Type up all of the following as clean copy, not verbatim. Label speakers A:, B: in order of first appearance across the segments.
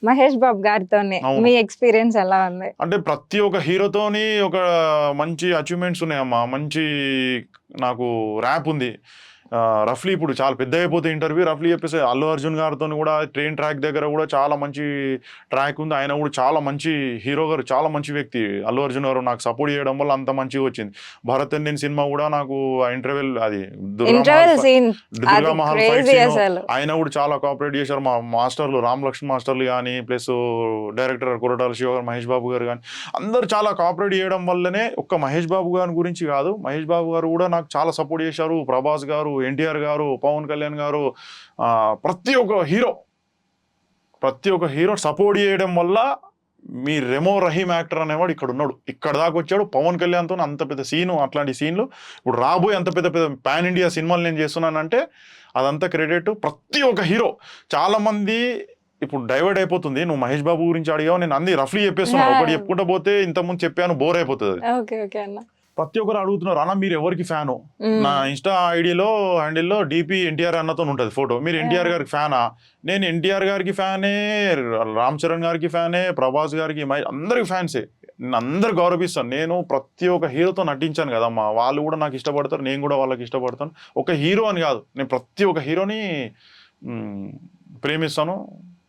A: మహేష్ బాబు గారితోనే
B: అవును.
A: మీ ఎక్స్పీరియన్స్ ఎలా ఉంది?
B: అంటే ప్రతి ఒక్క హీరోతోని ఒక మంచి అచీవ్మెంట్స్ ఉన్నాయమ్మా. మంచి నాకు ర్యాప్ ఉంది. రఫ్లీ ఇప్పుడు చాలా పెద్ద అయిపోతే ఇంటర్వ్యూ రఫ్లీ చెప్పేసి అల్లు అర్జున్ గారితో కూడా ట్రైన్ ట్రాక్ దగ్గర కూడా చాలా మంచి ట్రాక్ ఉంది. ఆయన కూడా చాలా మంచి హీరో గారు, చాలా మంచి వ్యక్తి. అల్లు అర్జున్ గారు నాకు సపోర్ట్ చేయడం వల్ల అంత మంచిగా వచ్చింది. భరత్ నేను సినిమా కూడా నాకు ఇంటర్వెల్ అది
A: ఇంటర్వెల్ సీన్
B: దుర్గా
A: అది
B: మహల్ ఫైట్
A: క్రేజీ
B: సీన్
A: అసలు.
B: ఆయన కూడా చాలా కోఆపరేట్ చేశారు. మా మాస్టర్లు రామ్ లక్ష్మణ్ మాస్టర్లు కానీ ప్లస్ డైరెక్టర్ కొరటాల శివ గారు, మహేష్ బాబు గారు కానీ అందరూ చాలా కోఆపరేట్ చేయడం వల్లనే ఒక్క మహేష్ బాబు గారి గురించి కాదు, మహేష్ బాబు గారు కూడా నాకు చాలా సపోర్ట్ చేశారు. ప్రభాస్ గారు, ఎన్టీఆర్ గారు, పవన్ కళ్యాణ్ గారు, ప్రతి ఒక్క హీరో సపోర్ట్ చేయడం వల్ల మీ రెమో రహీమ్ యాక్టర్ అనేవాడు ఇక్కడ ఉన్నాడు, ఇక్కడ దాకా వచ్చాడు. పవన్ కళ్యాణ్తో అంత పెద్ద సీను, అట్లాంటి సీన్లు ఇప్పుడు రాబోయే అంత పెద్ద పెద్ద పాన్ ఇండియా సినిమాలు నేను చేస్తున్నానంటే అదంతా క్రెడిట్ ప్రతి ఒక్క హీరో. చాలా మంది ఇప్పుడు డైవర్ట్ అయిపోతుంది. నువ్వు మహేష్ బాబు గురించి అడిగావు, నేను అన్ని రఫ్లీ చెప్పేస్తున్నాను. ఒకటి చెప్పుకుంటా పోతే ఇంతకుముందు చెప్పాను, బోర్ అయిపోతుంది. ప్రతి ఒక్కరు అడుగుతున్నారు, అన్న మీరు ఎవరికి ఫ్యాను? నా ఇన్స్టా ఐడిలో హ్యాండిల్లో డిపి ఎన్టీఆర్ అన్నతో ఉంటుంది ఫోటో. మీరు ఎన్టీఆర్ గారికి ఫ్యానా? నేను ఎన్టీఆర్ గారికి ఫ్యానే, రామ్ చరణ్ గారికి ఫ్యానే, ప్రభాస్ గారికి, అందరికి ఫ్యాన్సే. నేను అందరు గౌరవిస్తాను. నేను ప్రతి ఒక్క హీరోతో నటించాను కదమ్మా, వాళ్ళు కూడా నాకు ఇష్టపడతారు, నేను కూడా వాళ్ళకి ఇష్టపడతాను. ఒక హీరో అని కాదు, నేను ప్రతి ఒక్క హీరోని ప్రేమిస్తాను,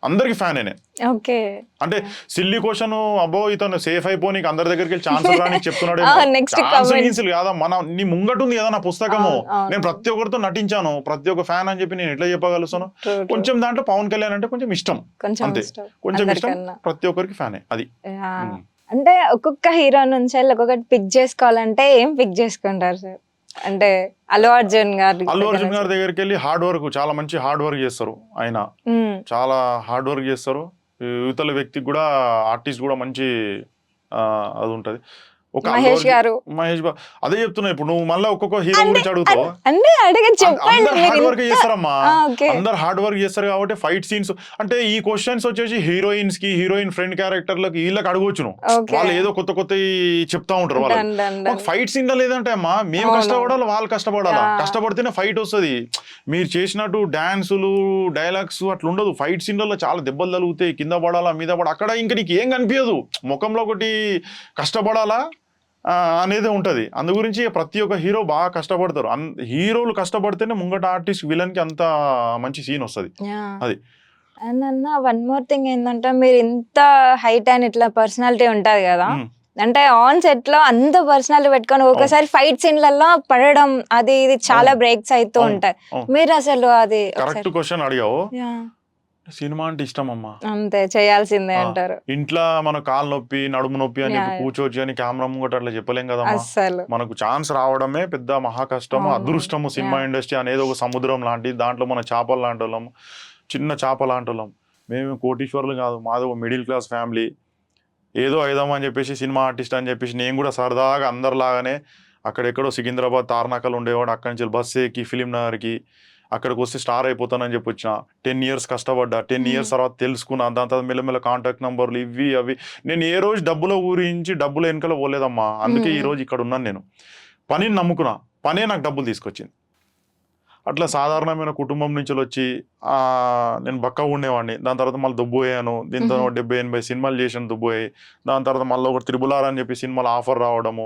B: అందరికి ఫ్యానే.
A: ఓకే, అంటే
B: సిల్లీ క్వశ్చన్, అబ్బో ఇతను సేఫ్ అయిపోయి అందరి దగ్గరికి వెళ్ళి ఛాన్స్ రానికి చెప్తున్నాడు. ఛాన్స్ కాదా, నీ ముంగట ఉంది కదా నా పుస్తకము. నేను ప్రతి ఒక్కరితో నటించాను, ప్రతి ఒక్క ఫ్యాన్ అని చెప్పి నేను ఎట్లా చెప్పగలుగుతాను? కొంచెం దాంట్లో పవన్ కళ్యాణ్ అంటే కొంచెం ఇష్టం, అంతే, కొంచెం ఇష్టం. ప్రతి ఒక్కరికి ఫ్యానే అది.
A: అంటే ఒక్కొక్క హీరో నుంచి ఒక్కొక్కటి పిక్ చేసుకోవాలంటే ఏం పిక్ చేసుకుంటారు సార్? అంటే అల్లు అర్జున్ గారి
B: దగ్గరికి వెళ్ళి హార్డ్ వర్క్, చాలా మంచి హార్డ్ వర్క్ చేస్తారు. ఆయన చాలా హార్డ్ వర్క్ చేస్తారు. యువతల వ్యక్తికి కూడా, ఆర్టిస్ట్ కూడా మంచి అది ఉంటది. ఒక మహేష్ బాబు అదే చెప్తున్నా. ఇప్పుడు నువ్వు మళ్ళీ ఒక్కొక్క హీరో గురించి అడుగుతావు, అందరు హార్డ్ వర్క్ చేస్తారమ్మా, అందరు హార్డ్ వర్క్ చేస్తారు కాబట్టి ఫైట్ సీన్స్ అంటే ఈ క్వశ్చన్స్ వచ్చేసి హీరోయిన్స్ కి, హీరోయిన్ ఫ్రెండ్ క్యారెక్టర్లకి వీళ్ళకి అడగొచ్చును. వాళ్ళు ఏదో కొత్త కొత్త చెప్తా ఉంటారు. వాళ్ళకి ఫైట్ సీన్ లేదంటే అమ్మా మేము కష్టపడాలి, వాళ్ళు కష్టపడాలా, కష్టపడితేనే ఫైట్ వస్తుంది. మీరు చేసినట్టు డాన్సులు, డైలాగ్స్ అట్లా ఉండదు. ఫైట్ సీన్లలో చాలా దెబ్బలు తగులుతాయి, కింద పడాలా, మీద పడాలి. అక్కడ ఇంకా నీకు ఏం కనిపించదు, ముఖంలో ఒకటి కష్టపడాలా అనేది ఉంటుంది. అందు గురించి ప్రతి ఒక్క హీరో బాగా కష్టపడతారు. హీరోలు కష్టపడితేనే ముంగట ఆర్టిస్ట్ విలన్ కి అంత మంచి సీన్ వస్తుంది. అది.
A: అండ్ అన్న వన్ మోర్ థింగ్ ఏంటంటే, మీరు ఇంత హైట్ అండ్ ఇట్లా పర్సనాలిటీ ఉంటది కదా, అంటే ఆన్ సెట్ లో అంత పర్సనాలిటీ పెట్టుకొని ఒకసారి ఫైట్ సీన్లలో పడడం, అది ఇది చాలా బ్రేక్స్ అవుతూ ఉంటాయి. మీరు అసలు అది
B: కరెక్ట్ క్వశ్చన్ అడిగావు. సినిమా అంటే ఇష్టం అమ్మా,
A: అంతే, చేయాల్సిందే అంటారు.
B: ఇంట్లో మన కాలు నొప్పి, నడుము నొప్పి అని చెప్పి కూర్చోవచ్చు అని కెమెరా ముంగట అట్లా చెప్పలేం కదా. మనకు ఛాన్స్ రావడమే పెద్ద మహా కష్టము, అదృష్టము. సినిమా ఇండస్ట్రీ అనేది ఒక సముద్రం లాంటి, దాంట్లో మన చేపలు లాంటి వాళ్ళం, చిన్న చేప లాంటి వాళ్ళం. మేము కోటీశ్వర్లు కాదు, మాది ఒక మిడిల్ క్లాస్ ఫ్యామిలీ. ఏదో అయిదామని చెప్పేసి సినిమా ఆర్టిస్ట్ అని చెప్పేసి నేను కూడా సరదాగా అందరిలాగానే అక్కడెక్కడో సికింద్రాబాద్ తార్నాకలు ఉండేవాడు, అక్కడి నుంచి బస్సు ఎక్కి ఫిలిం నగర్కి, అక్కడికి వస్తే స్టార్ అయిపోతానని చెప్పి వచ్చిన. 10 years కష్టపడ్డా, 10 years తర్వాత తెలుసుకున్నా. దాని తర్వాత మెల్లమెల్ల కాంటాక్ట్ నెంబర్లు ఇవి అవి. నేను ఏ రోజు డబ్బుల గురించి డబ్బుల వెనకాల పోలేదమ్మా. అందుకే ఈ రోజు ఇక్కడ ఉన్నాను. నేను పనిని నమ్ముకున్నా, పనే నాకు డబ్బులు తీసుకొచ్చింది. అట్లా సాధారణమైన కుటుంబం నుంచి వచ్చి నేను బక్కగా ఉండేవాడిని. దాని తర్వాత మళ్ళీ దుబ్బోయాను. దీంతో 70-80 సినిమాలు చేసాను, దుబ్బోయి. దాని తర్వాత మళ్ళీ ఒక త్రిబుల్-ఆర్ అని చెప్పి సినిమాలో ఆఫర్ రావడము,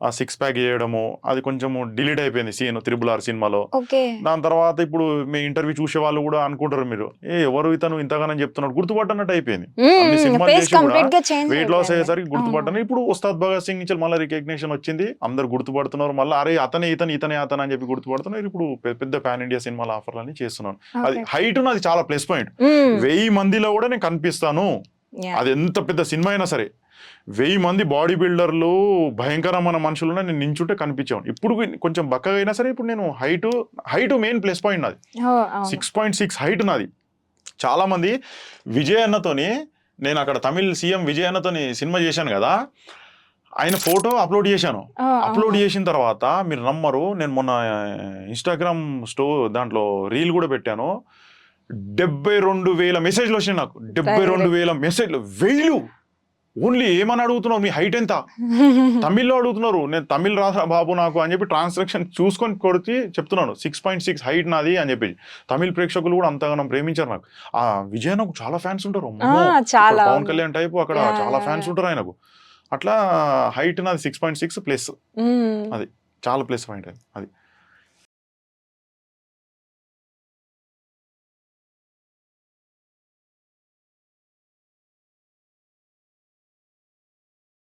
B: ఆ 6 pack చేయడము, అది కొంచెం డిలీట్ అయిపోయింది సీన్ త్రిబుల్-ఆర్ సినిమాలో. దాని తర్వాత ఇప్పుడు మీ ఇంటర్వ్యూ చూసే వాళ్ళు కూడా అనుకుంటారు, మీరు ఎవరు ఇతను ఇంతగానని చెప్తున్నాడు, గుర్తుపట్టనట్టు అయిపోయింది. అన్ని సినిమాలు చేసి కూడా వెయిట్ లాస్ అయ్యేసరికి గుర్తుపట్టను. ఇప్పుడు ఉస్తాద్ భగత్ సింగ్ నుంచి మళ్ళీ రికగ్నిషన్ వచ్చింది, అందరు గుర్తుపడుతున్నారు. మళ్ళీ అరే అతనే ఇతనే అని చెప్పి గుర్తుపడుతున్నారు. ఇప్పుడు పెద్ద పాన్ ఇండియా సినిమాల ఆఫర్లని చేస్తున్నాను. అది హైట్ నాది చాలా ప్లస్ పాయింట్. 1000 మందిలో కూడా నేను కనిపిస్తాను. అది ఎంత పెద్ద సినిమా అయినా సరే, 1000 మంది బాడీ బిల్డర్లు, భయంకరమైన మనుషులు నేను నించుంటే కనిపించాను. ఇప్పుడు కొంచెం బక్కగా అయినా సరే ఇప్పుడు నేను హైట్ మెయిన్ ప్లస్ పాయింట్ నాది. 6.6 హైట్ నాది. చాలా మంది విజయ్ అన్నతోని, నేను అక్కడ తమిళ్ సీఎం విజయ్ అన్నతోని సినిమా చేశాను కదా, ఆయన ఫోటో అప్లోడ్ చేశాను. అప్లోడ్ చేసిన తర్వాత మీరు నమ్మరు, నేను మొన్న ఇన్స్టాగ్రామ్ దాంట్లో రీల్ కూడా పెట్టాను. 72,000 మెసేజ్లు వచ్చినాయి నాకు. 72,000 మెసేజ్లు, 1000 ఓన్లీ ఏమని అడుగుతున్నావు, మీ హైట్ ఎంత, తమిళ్లో అడుగుతున్నారు. నేను తమిళ్ రాదా బాబు నాకు అని చెప్పి ట్రాన్స్లేషన్ చూసుకొని కొడితే చెప్తున్నాను 6.6 హైట్ నాది అని చెప్పి. తమిళ్ ప్రేక్షకులు కూడా అంతగా ప్రేమించారు నాకు. ఆ విజయ్ నాకు చాలా ఫ్యాన్స్ ఉంటారు, అమ్మో,
A: చాలా
B: ఇక్కడ పవన్ కళ్యాణ్ టైపు అక్కడ చాలా ఫ్యాన్స్ ఉంటారు ఆయనకు. అట్లా హైట్ నాది 6.6 ప్లస్, అది చాలా ప్లస్ పాయింట్ అది.